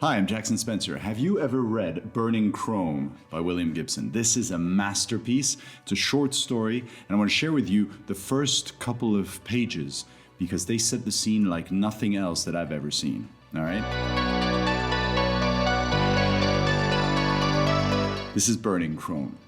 Hi, I'm Jackson Spencer. Have you ever read Burning Chrome by William Gibson? This is a masterpiece. It's a short story, and I want to share with you the first couple of pages because they set the scene like nothing else that I've ever seen. All right? This is Burning Chrome.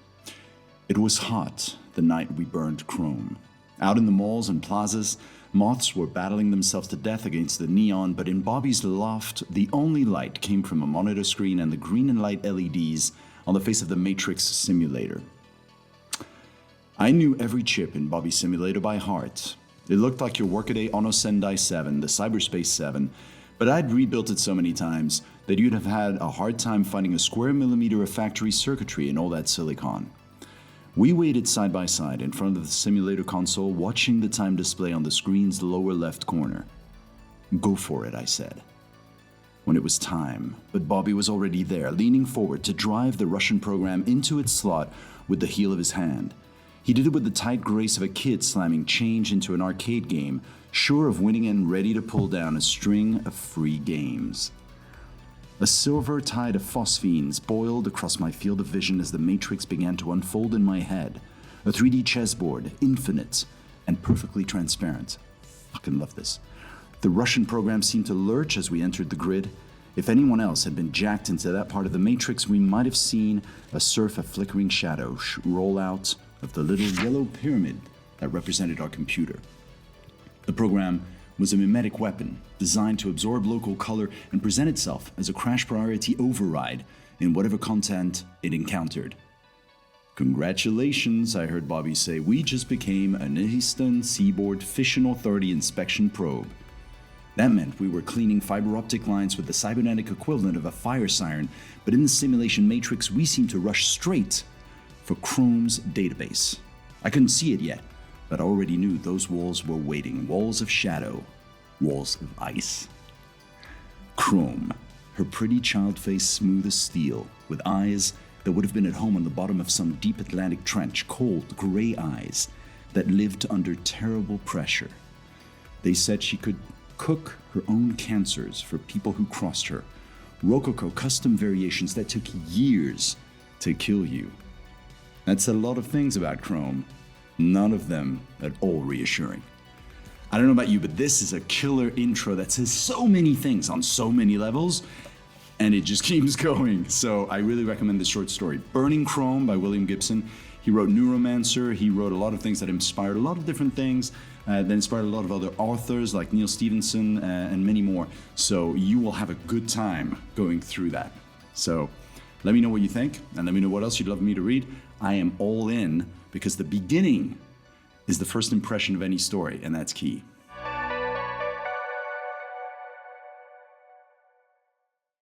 It was hot the night we burned Chrome. Out in the malls and plazas, moths were battling themselves to death against the neon, but in Bobby's loft, the only light came from a monitor screen and the green and light LEDs on the face of the Matrix simulator. I knew every chip in Bobby's simulator by heart. It looked like your Workaday Ono Sendai 7, the Cyberspace 7, but I'd rebuilt it so many times that you'd have had a hard time finding a square millimeter of factory circuitry in all that silicon. We waited side by side in front of the simulator console, watching the time display on the screen's lower left corner. "Go for it," I said. When it was time, but Bobby was already there, leaning forward to drive the Russian program into its slot with the heel of his hand. He did it with the tight grace of a kid slamming change into an arcade game, sure of winning and ready to pull down a string of free games. A silver tide of phosphenes boiled across my field of vision as the Matrix began to unfold in my head. A 3D chessboard, infinite and perfectly transparent. Fucking love this. The Russian program seemed to lurch as we entered the grid. If anyone else had been jacked into that part of the Matrix, we might have seen a surf of flickering shadow roll out of the little yellow pyramid that represented our computer. The program was a mimetic weapon designed to absorb local color and present itself as a crash priority override in whatever content it encountered. "Congratulations," I heard Bobby say. "We just became an Eastern Seaboard Fission Authority inspection probe." That meant we were cleaning fiber optic lines with the cybernetic equivalent of a fire siren, but in the simulation matrix, we seemed to rush straight for Chrome's database. I couldn't see it yet, but I already knew those walls were waiting, walls of shadow, walls of ice. Chrome, her pretty child face smooth as steel, with eyes that would have been at home on the bottom of some deep Atlantic trench, cold, gray eyes that lived under terrible pressure. They said she could cook her own cancers for people who crossed her, Rococo custom variations that took years to kill you. That said a lot of things about Chrome, none of them at all reassuring. I don't know about you, but this is a killer intro that says so many things on so many levels, and it just keeps going. So I really recommend this short story. Burning Chrome by William Gibson. He wrote Neuromancer. He wrote a lot of things that inspired a lot of different things, that inspired a lot of other authors like Neil Stephenson and many more. So you will have a good time going through that. So let me know what you think, and let me know what else you'd love me to read. I am all in, because the beginning is the first impression of any story, and that's key.